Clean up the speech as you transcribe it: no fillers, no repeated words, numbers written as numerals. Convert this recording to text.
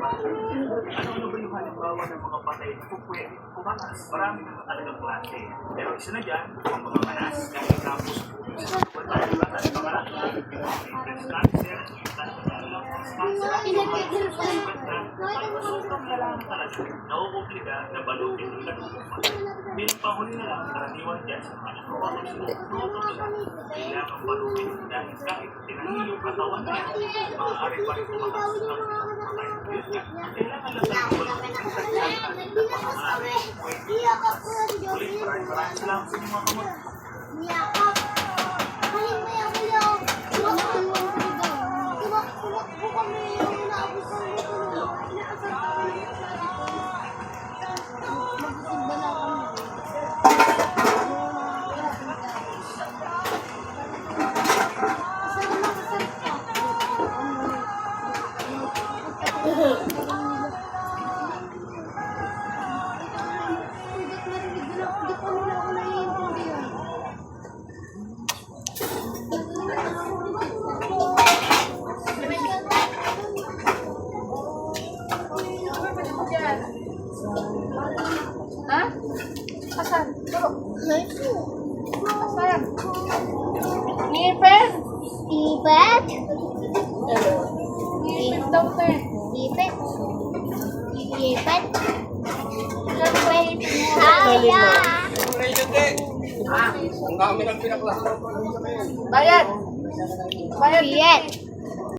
Ano ba yung halimbawa ng mga patay na pupwede? Kumakas, marami naman talagang klase. Pero isa na dyan, ang mga manas, kahit tapos sa pagkakalibat at pangalaki, breast cancer, nauubliga na balutin ng kalukupan. Bilang panghuli na lang, karaniwan dyan sa mga nakawalan sila, kailangan balutin dahil kahit tinahin yung katawan na maaari pa rin tumakas ang patay. Kailangan lang tayo balutin ang kanyang natin na pangaari. Ulit, maraming salamat sa inyong mga kamot. Ha? Asan? Turo. Asan? Ngipin? Ibet? Ngipin daw, sir. Ibet? Ibet? Bayad. Bayad. Ibet?